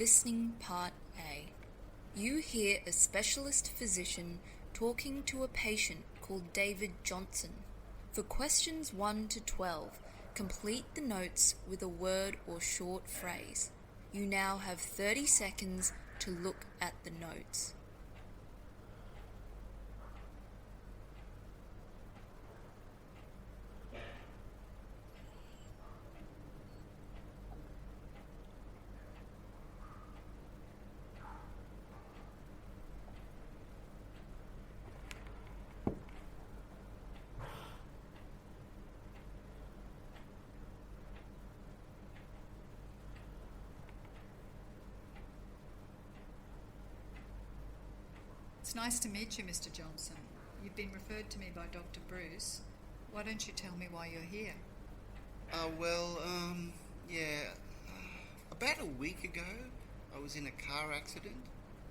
Listening Part A. You hear a specialist physician talking to a patient called David Johnson. For questions 1 to 12, complete the notes with a word or short phrase. You now have 30 seconds to look at the notes. It's nice to meet you, Mr. Johnson. You've been referred to me by Dr. Bruce. Why don't you tell me why you're here? About a week ago, I was in a car accident.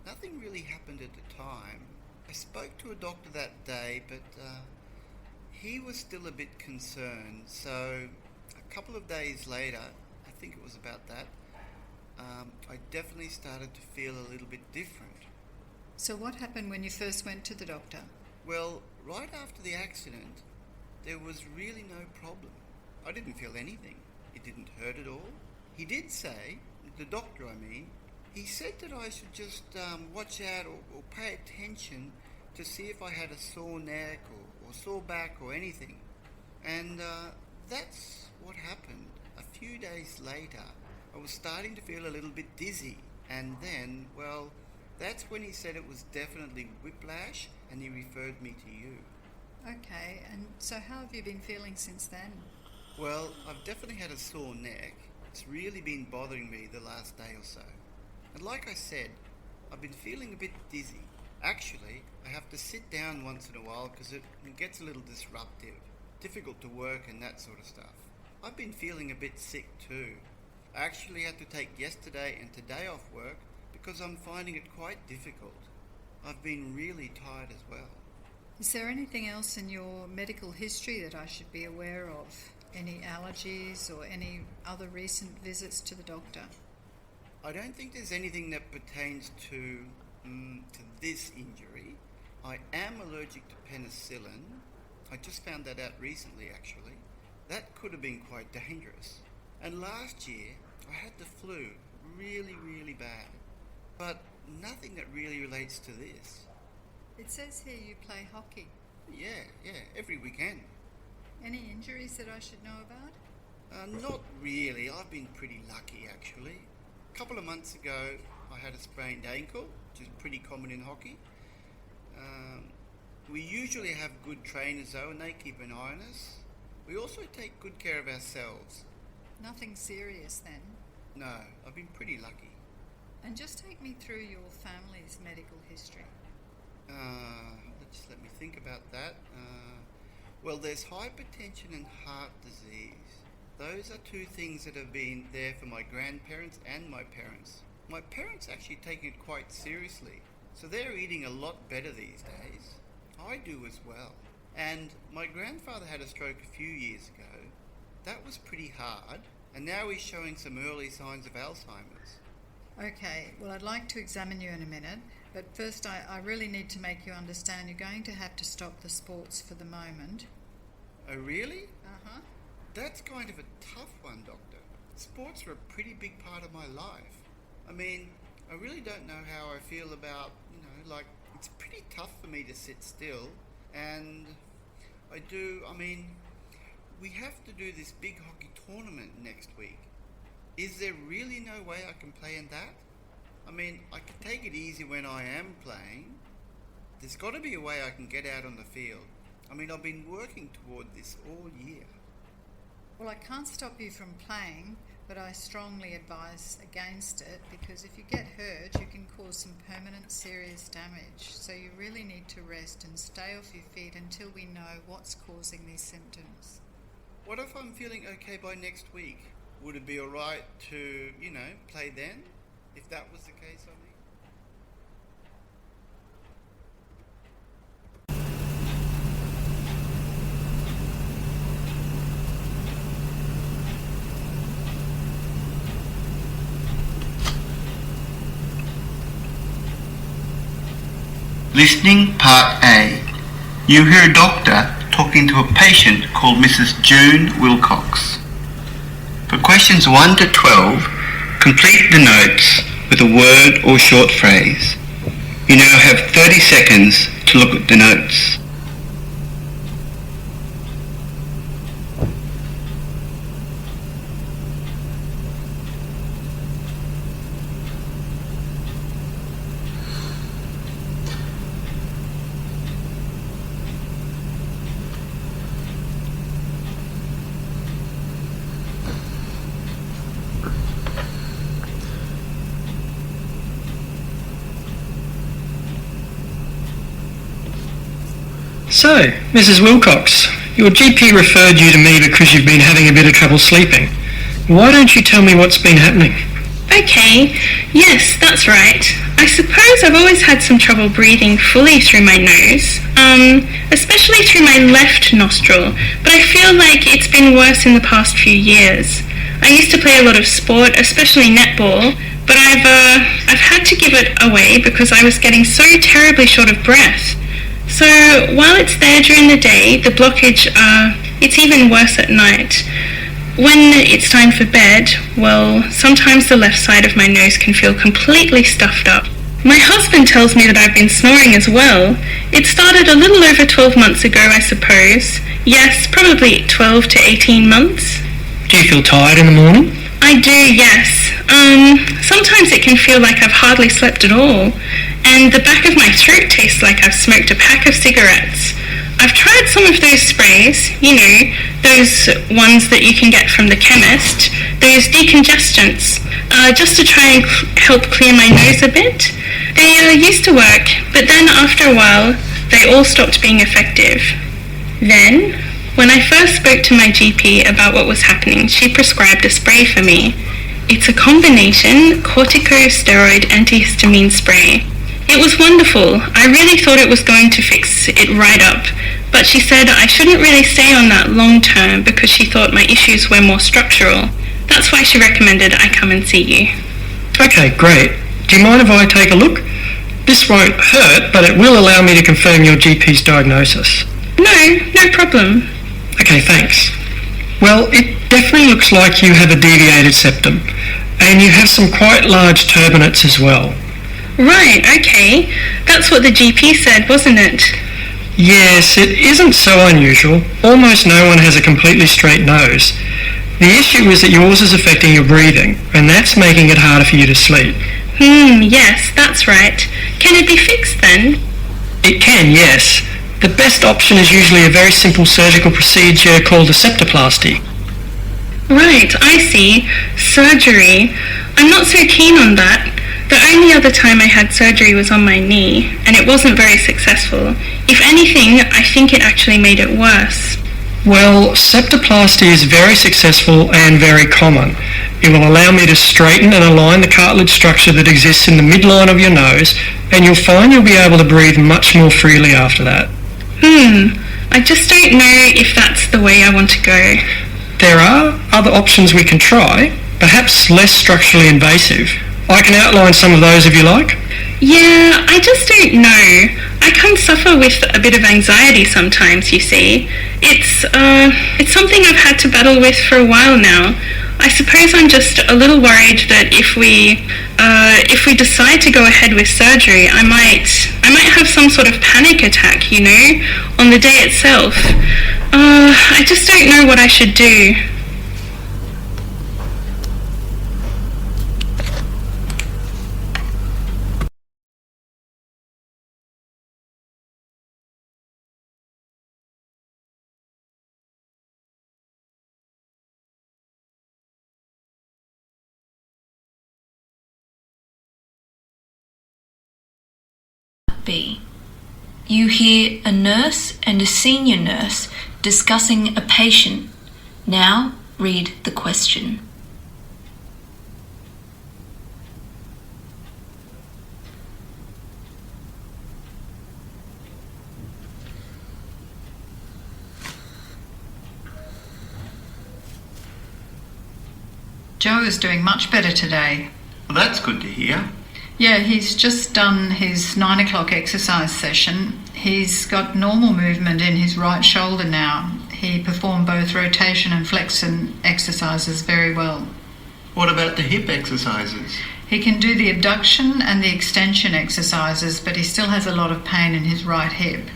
Nothing really happened at the time. I spoke to a doctor that day, but he was still a bit concerned. So a couple of days later, I think it was about that, I definitely started to feel a little bit different. So what happened when you first went to the doctor? Well, right after the accident, there was really no problem. I didn't feel anything. It didn't hurt at all. He did say, the doctor he said that I should just watch out or pay attention to see if I had a sore neck or sore back or anything. And that's what happened. A few days later, I was starting to feel a little bit dizzy. And then, that's when he said it was definitely whiplash, and he referred me to you. Okay, and so how have you been feeling since then? Well, I've definitely had a sore neck. It's really been bothering me the last day or so. And like I said, I've been feeling a bit dizzy. Actually, I have to sit down once in a while because it gets a little disruptive, difficult to work and that sort of stuff. I've been feeling a bit sick too. I actually had to take yesterday and today off work because I'm finding it quite difficult. I've been really tired as well. Is there anything else in your medical history that I should be aware of? Any allergies or any other recent visits to the doctor? I don't think there's anything that pertains to this injury. I am allergic to penicillin. I just found that out recently, actually. That could have been quite dangerous. And last year, I had the flu really, really bad. But nothing that really relates to this. It says here you play hockey. Yeah, every weekend. Any injuries that I should know about? Not really. I've been pretty lucky, actually. A couple of months ago, I had a sprained ankle, which is pretty common in hockey. We usually have good trainers, though, and they keep an eye on us. We also take good care of ourselves. Nothing serious, then? No, I've been pretty lucky. And just take me through your family's medical history. Just let me think about that. There's hypertension and heart disease. Those are two things that have been there for my grandparents and my parents. My parents actually take it quite seriously, so they're eating a lot better these days. I do as well. And my grandfather had a stroke a few years ago. That was pretty hard, and now he's showing some early signs of Alzheimer's. Okay, well, I'd like to examine you in a minute, but first I really need to make you understand you're going to have to stop the sports for the moment. Oh, really? Uh-huh. That's kind of a tough one, Doctor. Sports are a pretty big part of my life. I really don't know how I feel about, it's pretty tough for me to sit still, and we have to do this big hockey tournament next week. Is there really no way I can play in that? I can take it easy when I am playing. There's got to be a way I can get out on the field. I've been working toward this all year. Well, I can't stop you from playing, but I strongly advise against it because if you get hurt, you can cause some permanent serious damage. So you really need to rest and stay off your feet until we know what's causing these symptoms. What if I'm feeling okay by next week? Would it be alright to, play then? If that was the case, Listening Part A. You hear a doctor talking to a patient called Mrs. June Wilcox. For questions 1 to 12, complete the notes with a word or short phrase. You now have 30 seconds to look at the notes. So, Mrs. Wilcox, your GP referred you to me because you've been having a bit of trouble sleeping. Why don't you tell me what's been happening? Okay, yes, that's right. I suppose I've always had some trouble breathing fully through my nose, especially through my left nostril, but I feel like it's been worse in the past few years. I used to play a lot of sport, especially netball, but I've had to give it away because I was getting so terribly short of breath. So while it's there during the day, the blockage, it's even worse at night. When it's time for bed, well, sometimes the left side of my nose can feel completely stuffed up. My husband tells me that I've been snoring as well. It started a little over 12 months ago, I suppose. Yes, probably 12 to 18 months. Do you feel tired in the morning? I do, yes. Sometimes it can feel like I've hardly slept at all. And the back of my throat tastes like I've smoked a pack of cigarettes. I've tried some of those sprays, you know, those ones that you can get from the chemist, those decongestants, just to try and help clear my nose a bit. They used to work, but then after a while, they all stopped being effective. Then, when I first spoke to my GP about what was happening, she prescribed a spray for me. It's a combination corticosteroid antihistamine spray. It was wonderful. I really thought it was going to fix it right up, but she said I shouldn't really stay on that long term because she thought my issues were more structural. That's why she recommended I come and see you. Okay, great. Do you mind if I take a look? This won't hurt, but it will allow me to confirm your GP's diagnosis. No problem. Okay, thanks. Well, it definitely looks like you have a deviated septum, and you have some quite large turbinates as well. Right, okay. That's what the GP said, wasn't it? Yes, it isn't so unusual. Almost no one has a completely straight nose. The issue is that yours is affecting your breathing, and that's making it harder for you to sleep. Yes, that's right. Can it be fixed then? It can, yes. The best option is usually a very simple surgical procedure called a septoplasty. Right, I see. Surgery. I'm not so keen on that. The only other time I had surgery was on my knee, and it wasn't very successful. If anything, I think it actually made it worse. Well, septoplasty is very successful and very common. It will allow me to straighten and align the cartilage structure that exists in the midline of your nose, and you'll find you'll be able to breathe much more freely after that. I just don't know if that's the way I want to go. There are other options we can try, perhaps less structurally invasive. I can outline some of those if you like. Yeah, I just don't know. I can suffer with a bit of anxiety sometimes, you see. It's something I've had to battle with for a while now. I suppose I'm just a little worried that if we decide to go ahead with surgery, I might have some sort of panic attack, you know, on the day itself. I just don't know what I should do. B. You hear a nurse and a senior nurse discussing a patient. Now read the question. Joe is doing much better today. Well, that's good to hear. Yeah, he's just done his 9 o'clock exercise session. He's got normal movement in his right shoulder now. He performed both rotation and flexion exercises very well. What about the hip exercises? He can do the abduction and the extension exercises, but he still has a lot of pain in his right hip.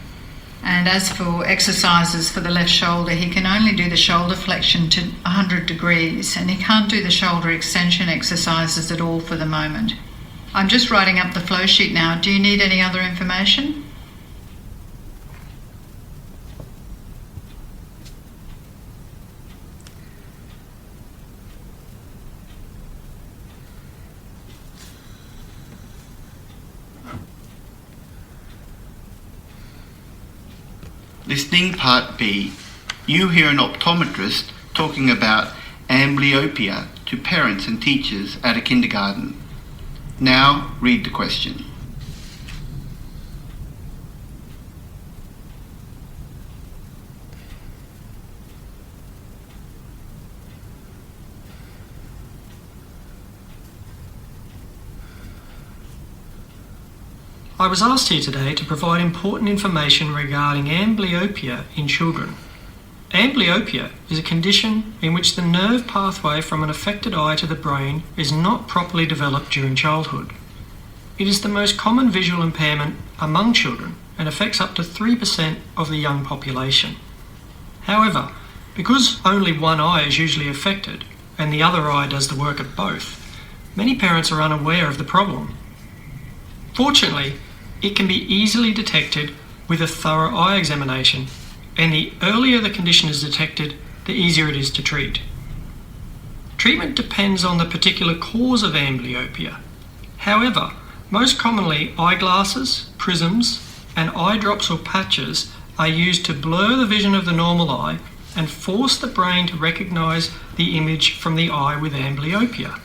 And as for exercises for the left shoulder, he can only do the shoulder flexion to 100 degrees, and he can't do the shoulder extension exercises at all for the moment. I'm just writing up the flow sheet now. Do you need any other information? Listening Part B. You hear an optometrist talking about amblyopia to parents and teachers at a kindergarten. Now read the question. I was asked here today to provide important information regarding amblyopia in children. Amblyopia is a condition in which the nerve pathway from an affected eye to the brain is not properly developed during childhood. It is the most common visual impairment among children and affects up to 3% of the young population. However, because only one eye is usually affected and the other eye does the work of both, many parents are unaware of the problem. Fortunately, it can be easily detected with a thorough eye examination, and the earlier the condition is detected, the easier it is to treat. Treatment depends on the particular cause of amblyopia. However, most commonly eyeglasses, prisms, and eye drops or patches are used to blur the vision of the normal eye and force the brain to recognise the image from the eye with amblyopia.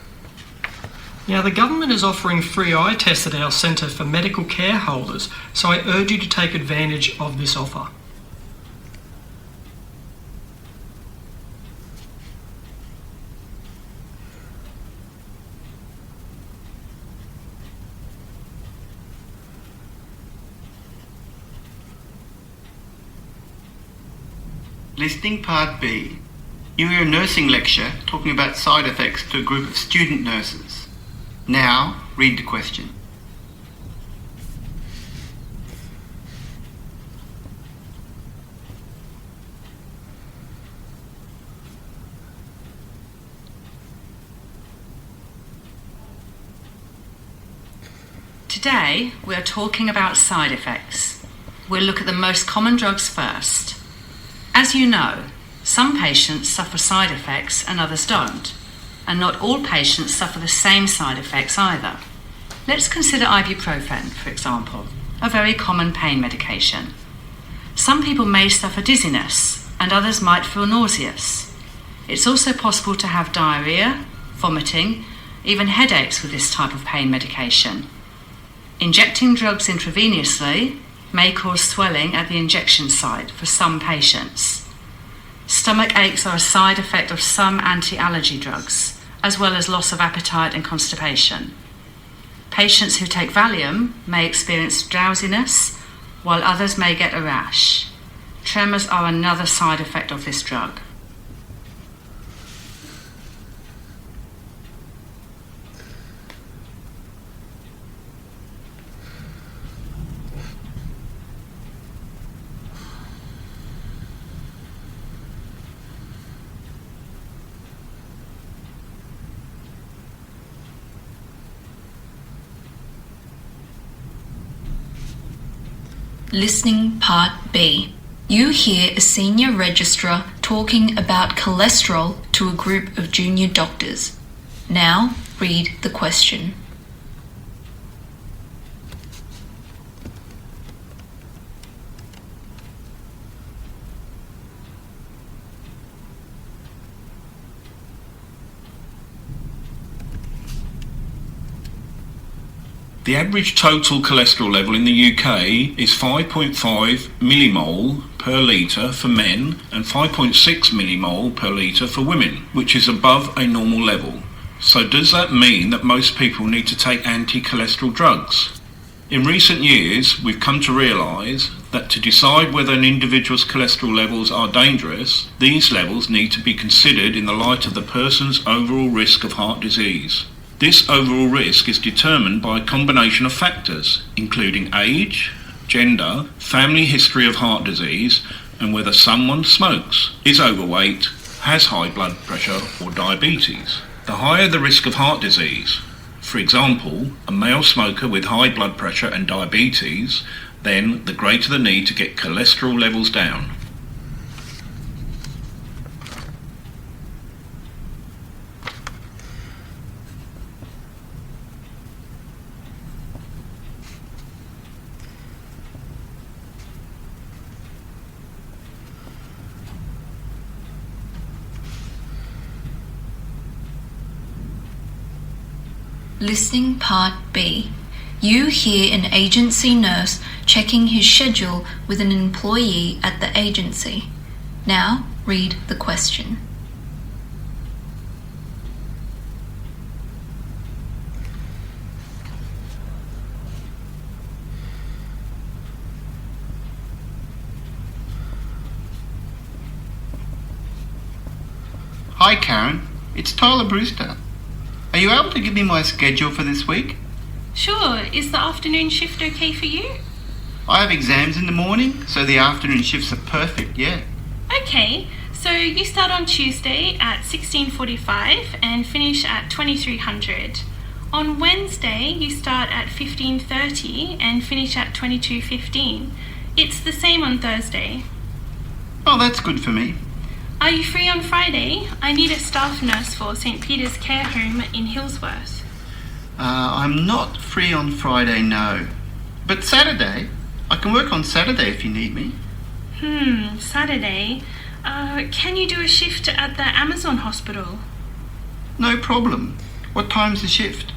Now, the government is offering free eye tests at our Centre for Medical Care Holders, so I urge you to take advantage of this offer. Listening Part B. You hear a nursing lecture talking about side effects to a group of student nurses. Now, read the question. Today, we are talking about side effects. We'll look at the most common drugs first. As you know, some patients suffer side effects and others don't. And not all patients suffer the same side effects either. Let's consider ibuprofen, for example, a very common pain medication. Some people may suffer dizziness, and others might feel nauseous. It's also possible to have diarrhea, vomiting, even headaches with this type of pain medication. Injecting drugs intravenously may cause swelling at the injection site for some patients. Stomach aches are a side effect of some anti-allergy drugs, as well as loss of appetite and constipation. Patients who take Valium may experience drowsiness, while others may get a rash. Tremors are another side effect of this drug. Listening Part B. You hear a senior registrar talking about cholesterol to a group of junior doctors. Now read the question. The average total cholesterol level in the UK is 5.5 millimole per litre for men and 5.6 millimole per litre for women, which is above a normal level. So does that mean that most people need to take anti-cholesterol drugs? In recent years, we've come to realise that to decide whether an individual's cholesterol levels are dangerous, these levels need to be considered in the light of the person's overall risk of heart disease. This overall risk is determined by a combination of factors, including age, gender, family history of heart disease, and whether someone smokes, is overweight, has high blood pressure or diabetes. The higher the risk of heart disease, for example, a male smoker with high blood pressure and diabetes, then the greater the need to get cholesterol levels down. Listening Part B. You hear an agency nurse checking his schedule with an employee at the agency. Now read the question. Hi Karen, it's Tyler Brewster. Are you able to give me my schedule for this week? Sure, is the afternoon shift okay for you? I have exams in the morning, so the afternoon shifts are perfect, yeah. Okay, so you start on Tuesday at 16:45 and finish at 2300. On Wednesday, you start at 15:30 and finish at 22:15. It's the same on Thursday. Oh, that's good for me. Are you free on Friday? I need a staff nurse for St. Peter's Care Home in Hillsworth. I'm not free on Friday, no. But Saturday? I can work on Saturday if you need me. Saturday. Can you do a shift at the Amazon Hospital? No problem. What time's the shift?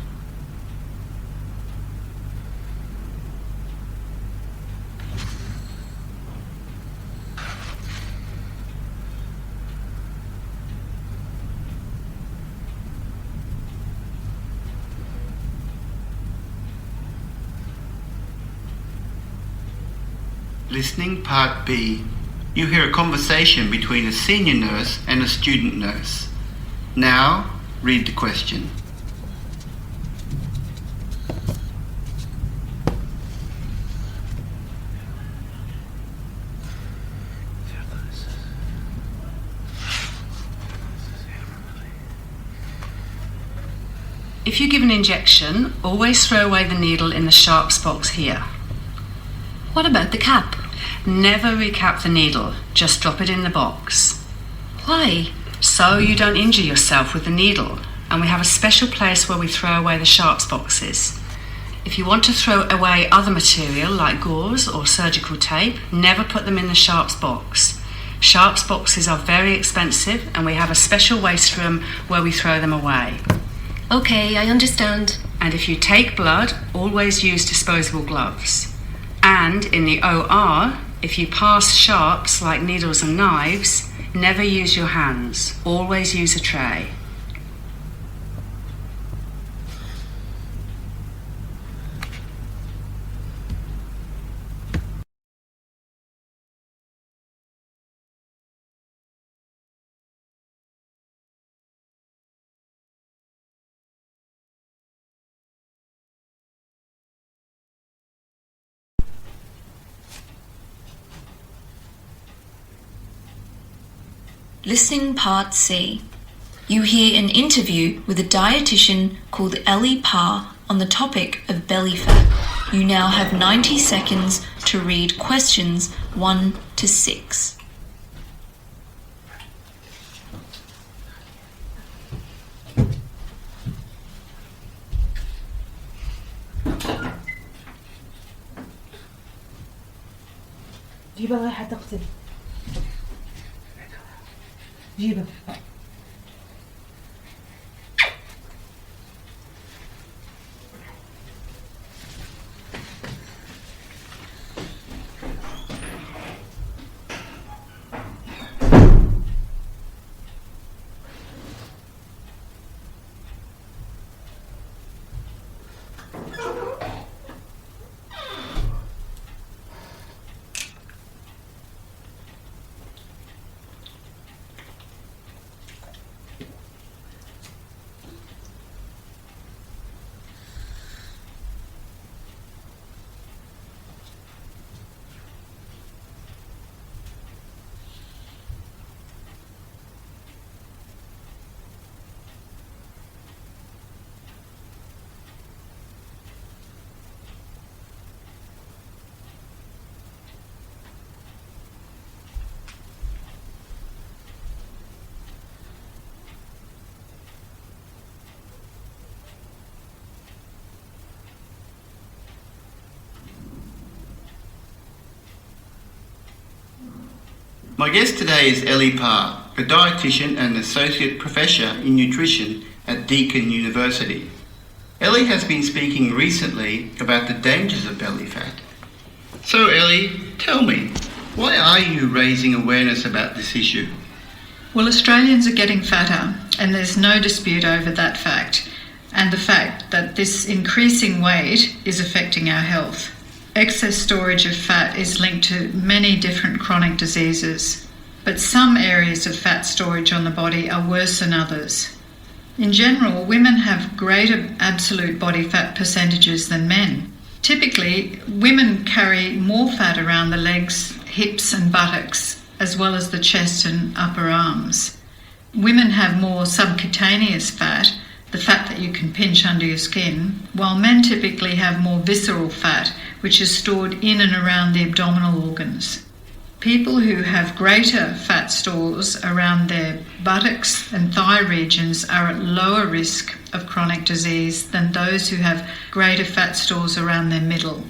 Listening Part B. You hear a conversation between a senior nurse and a student nurse. Now, read the question. If you give an injection, always throw away the needle in the sharps box here. What about the cap? Never recap the needle, just drop it in the box. Why? So you don't injure yourself with the needle, and we have a special place where we throw away the sharps boxes. If you want to throw away other material like gauze or surgical tape, never put them in the sharps box. Sharps boxes are very expensive, and we have a special waste room where we throw them away. Okay, I understand. And if you take blood, always use disposable gloves. And in the OR, if you pass sharps like needles and knives, never use your hands. Always use a tray. Listening Part C. You hear an interview with a dietitian called Ellie Parr on the topic of belly fat. You now have 90 seconds to read questions 1 to 6. جيبها رايحة تقتل جيبها My guest today is Ellie Parr, a dietitian and associate professor in nutrition at Deakin University. Ellie has been speaking recently about the dangers of belly fat. So Ellie, tell me, why are you raising awareness about this issue? Well, Australians are getting fatter, and there's no dispute over that fact, and the fact that this increasing weight is affecting our health. Excess storage of fat is linked to many different chronic diseases, but some areas of fat storage on the body are worse than others. In general, women have greater absolute body fat percentages than men. Typically, women carry more fat around the legs, hips and buttocks, as well as the chest and upper arms. Women have more subcutaneous fat, the fat that you can pinch under your skin, while men typically have more visceral fat, which is stored in and around the abdominal organs. People who have greater fat stores around their buttocks and thigh regions are at lower risk of chronic disease than those who have greater fat stores around their middle.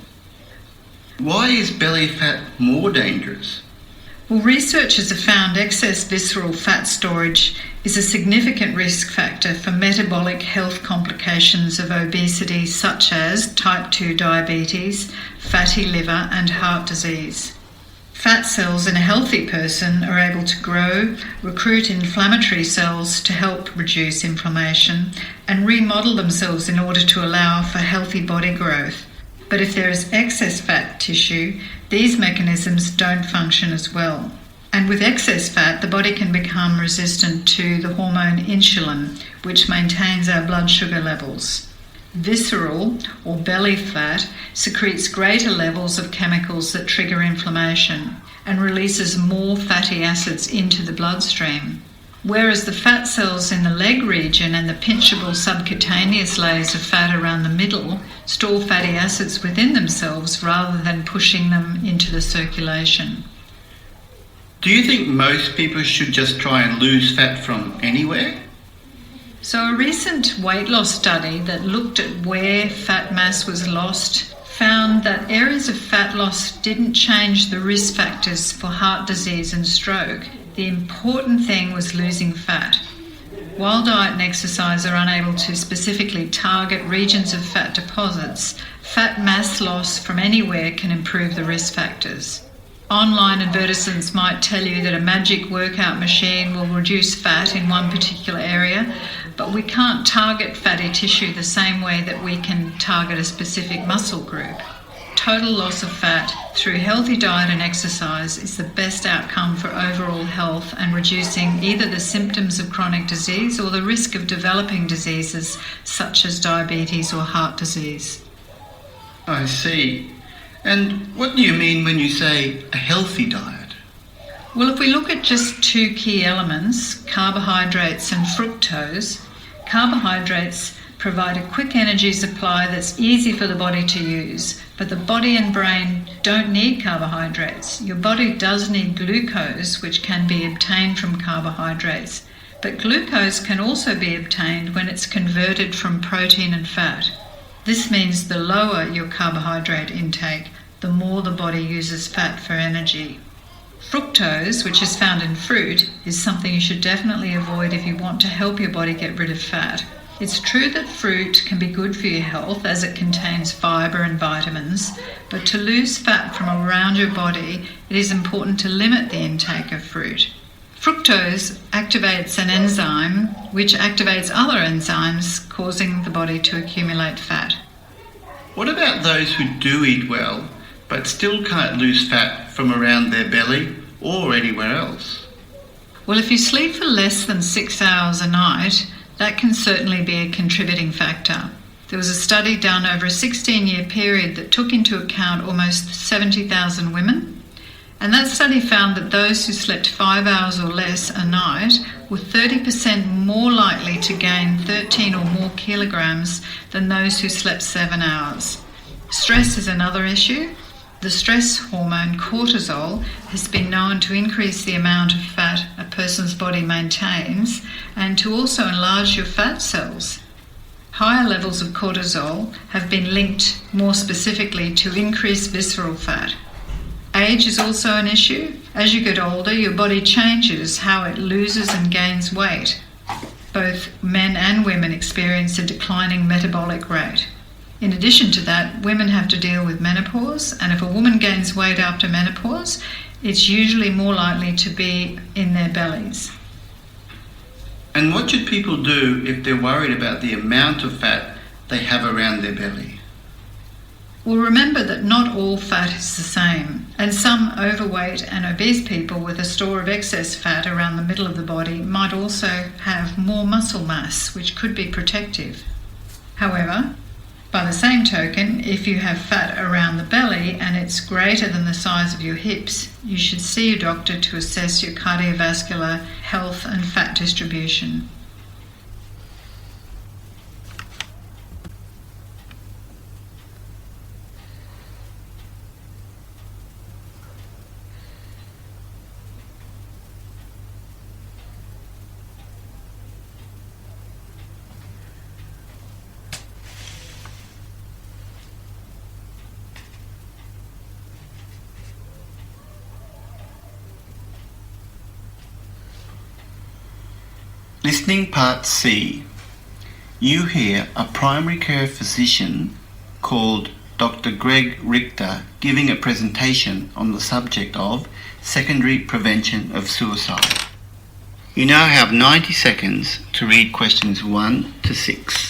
Why is belly fat more dangerous? Well, researchers have found excess visceral fat storage is a significant risk factor for metabolic health complications of obesity such as type 2 diabetes, fatty liver and heart disease. Fat cells in a healthy person are able to grow, recruit inflammatory cells to help reduce inflammation, and remodel themselves in order to allow for healthy body growth. But if there is excess fat tissue, these mechanisms don't function as well. And with excess fat, the body can become resistant to the hormone insulin, which maintains our blood sugar levels. Visceral or belly fat secretes greater levels of chemicals that trigger inflammation and releases more fatty acids into the bloodstream. Whereas the fat cells in the leg region and the pinchable subcutaneous layers of fat around the middle store fatty acids within themselves rather than pushing them into the circulation. Do you think most people should just try and lose fat from anywhere? So a recent weight loss study that looked at where fat mass was lost found that areas of fat loss didn't change the risk factors for heart disease and stroke. The important thing was losing fat. While diet and exercise are unable to specifically target regions of fat deposits, fat mass loss from anywhere can improve the risk factors. Online advertisements might tell you that a magic workout machine will reduce fat in one particular area, but we can't target fatty tissue the same way that we can target a specific muscle group. Total loss of fat through healthy diet and exercise is the best outcome for overall health and reducing either the symptoms of chronic disease or the risk of developing diseases such as diabetes or heart disease. I see. And what do you mean when you say a healthy diet? Well, if we look at just two key elements, carbohydrates and fructose, carbohydrates provide a quick energy supply that's easy for the body to use, but the body and brain don't need carbohydrates. Your body does need glucose, which can be obtained from carbohydrates, but glucose can also be obtained when it's converted from protein and fat. This means the lower your carbohydrate intake, the more the body uses fat for energy. Fructose, which is found in fruit, is something you should definitely avoid if you want to help your body get rid of fat. It's true that fruit can be good for your health as it contains fibre and vitamins, but to lose fat from around your body, it is important to limit the intake of fruit. Fructose activates an enzyme which activates other enzymes, causing the body to accumulate fat. What about those who do eat well but still can't lose fat from around their belly or anywhere else? Well, if you sleep for less than 6 hours a night, that can certainly be a contributing factor. There was a study done over a 16-year period that took into account almost 70,000 women, and that study found that those who slept 5 hours or less a night were 30% more likely to gain 13 or more kilograms than those who slept 7 hours. Stress is another issue. The stress hormone cortisol has been known to increase the amount of fat a person's body maintains and to also enlarge your fat cells. Higher levels of cortisol have been linked more specifically to increased visceral fat. Age is also an issue. As you get older, your body changes how it loses and gains weight. Both men and women experience a declining metabolic rate. In addition to that, women have to deal with menopause, and if a woman gains weight after menopause, it's usually more likely to be in their bellies. And what should people do if they're worried about the amount of fat they have around their belly? Well, remember that not all fat is the same, and some overweight and obese people with a store of excess fat around the middle of the body might also have more muscle mass, which could be protective. However, by the same token, if you have fat around the belly and it's greater than the size of your hips, you should see a doctor to assess your cardiovascular health and fat distribution. Listening Part C. You hear a primary care physician called Dr. Greg Richter giving a presentation on the subject of secondary prevention of suicide. You now have 90 seconds to read questions 1 to 6.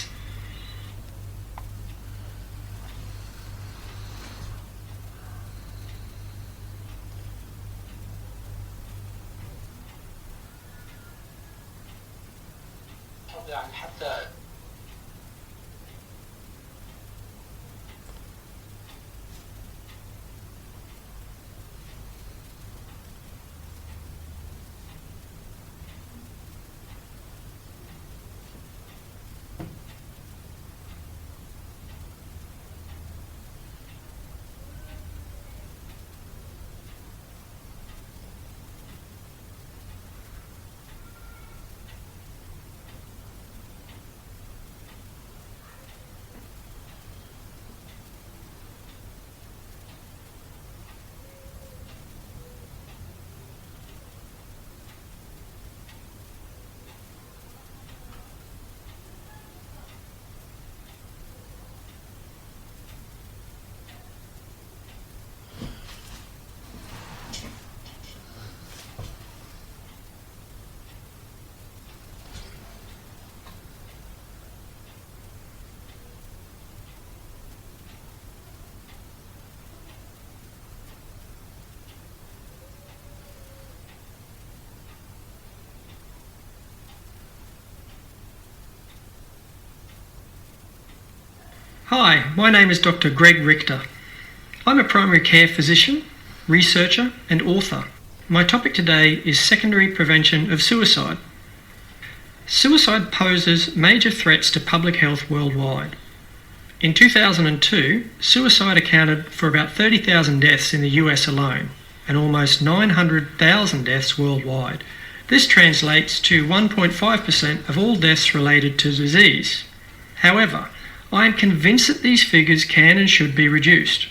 Hi, my name is Dr. Greg Richter. I'm a primary care physician, researcher and author. My topic today is secondary prevention of suicide. Suicide poses major threats to public health worldwide. In 2002, suicide accounted for about 30,000 deaths in the US alone and almost 900,000 deaths worldwide. This translates to 1.5% of all deaths related to disease. However, I am convinced that these figures can and should be reduced.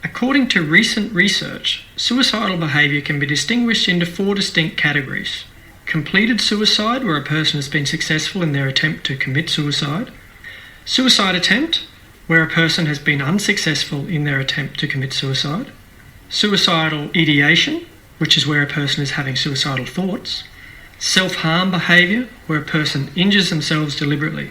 According to recent research, suicidal behaviour can be distinguished into 4 distinct categories. Completed suicide, where a person has been successful in their attempt to commit suicide. Suicide attempt, where a person has been unsuccessful in their attempt to commit suicide. Suicidal ideation, which is where a person is having suicidal thoughts. Self-harm behaviour, where a person injures themselves deliberately.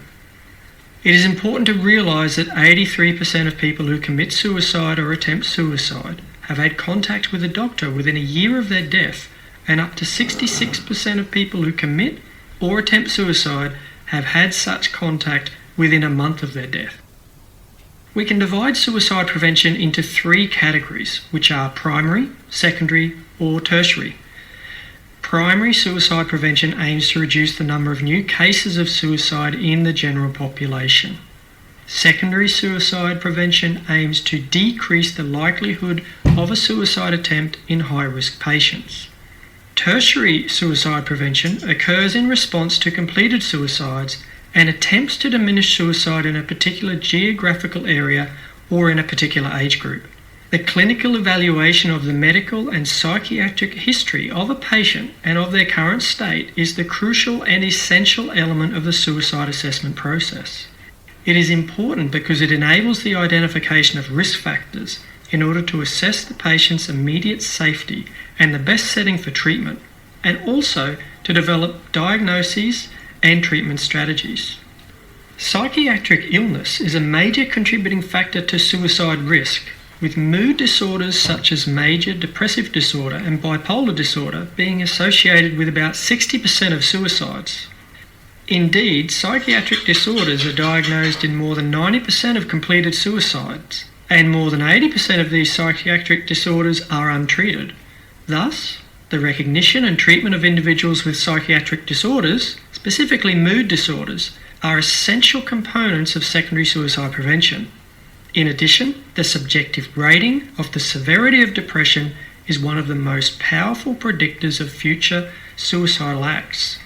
It is important to realise that 83% of people who commit suicide or attempt suicide have had contact with a doctor within a year of their death, and up to 66% of people who commit or attempt suicide have had such contact within a month of their death. We can divide suicide prevention into 3 categories, which are primary, secondary or tertiary. Primary suicide prevention aims to reduce the number of new cases of suicide in the general population. Secondary suicide prevention aims to decrease the likelihood of a suicide attempt in high-risk patients. Tertiary suicide prevention occurs in response to completed suicides and attempts to diminish suicide in a particular geographical area or in a particular age group. The clinical evaluation of the medical and psychiatric history of a patient and of their current state is the crucial and essential element of the suicide assessment process. It is important because it enables the identification of risk factors in order to assess the patient's immediate safety and the best setting for treatment, and also to develop diagnoses and treatment strategies. Psychiatric illness is a major contributing factor to suicide risk, with mood disorders such as major depressive disorder and bipolar disorder being associated with about 60% of suicides. Indeed, psychiatric disorders are diagnosed in more than 90% of completed suicides, and more than 80% of these psychiatric disorders are untreated. Thus, the recognition and treatment of individuals with psychiatric disorders, specifically mood disorders, are essential components of secondary suicide prevention. In addition, the subjective rating of the severity of depression is one of the most powerful predictors of future suicidal acts.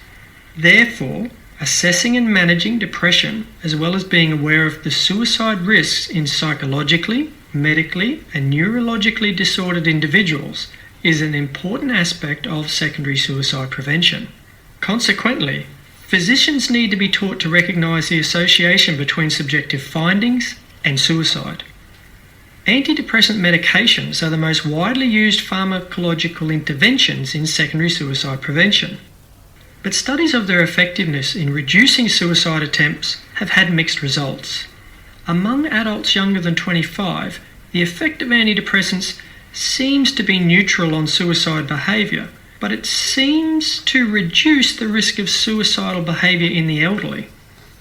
Therefore, assessing and managing depression, as well as being aware of the suicide risks in psychologically, medically, and neurologically disordered individuals, is an important aspect of secondary suicide prevention. Consequently, physicians need to be taught to recognise the association between subjective findings and suicide. Antidepressant medications are the most widely used pharmacological interventions in secondary suicide prevention, but studies of their effectiveness in reducing suicide attempts have had mixed results. Among adults younger than 25, the effect of antidepressants seems to be neutral on suicide behaviour, but it seems to reduce the risk of suicidal behaviour in the elderly.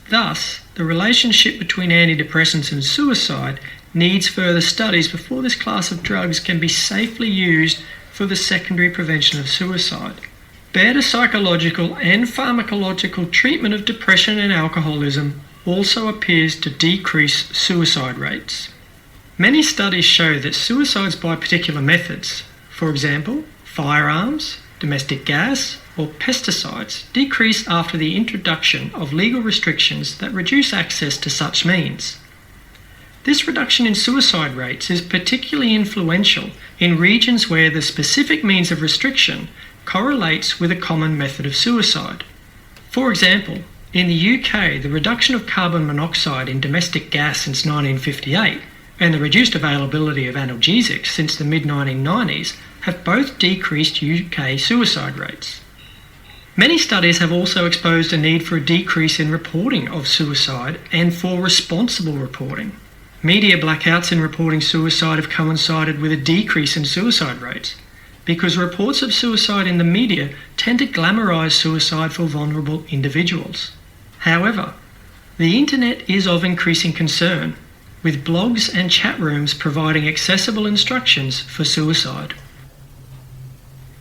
Thus, the relationship between antidepressants and suicide needs further studies before this class of drugs can be safely used for the secondary prevention of suicide. Better psychological and pharmacological treatment of depression and alcoholism also appears to decrease suicide rates. Many studies show that suicides by particular methods, for example, firearms, domestic gas, or pesticides, decrease after the introduction of legal restrictions that reduce access to such means. This reduction in suicide rates is particularly influential in regions where the specific means of restriction correlates with a common method of suicide. For example, in the UK, the reduction of carbon monoxide in domestic gas since 1958 and the reduced availability of analgesics since the mid-1990s have both decreased UK suicide rates. Many studies have also exposed a need for a decrease in reporting of suicide and for responsible reporting. Media blackouts in reporting suicide have coincided with a decrease in suicide rates because reports of suicide in the media tend to glamorise suicide for vulnerable individuals. However, the internet is of increasing concern, with blogs and chat rooms providing accessible instructions for suicide.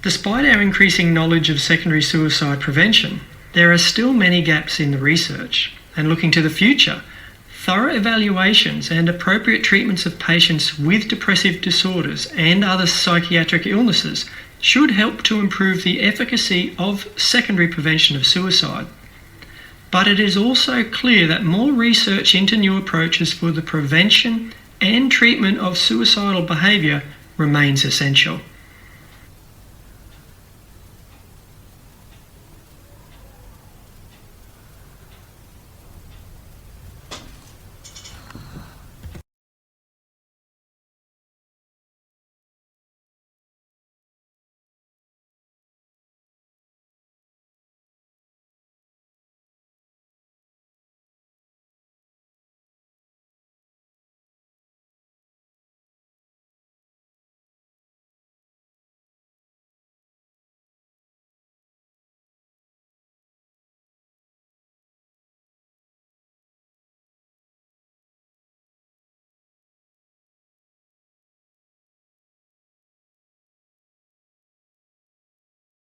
Despite our increasing knowledge of secondary suicide prevention, there are still many gaps in the research, and looking to the future, thorough evaluations and appropriate treatments of patients with depressive disorders and other psychiatric illnesses should help to improve the efficacy of secondary prevention of suicide. But it is also clear that more research into new approaches for the prevention and treatment of suicidal behaviour remains essential.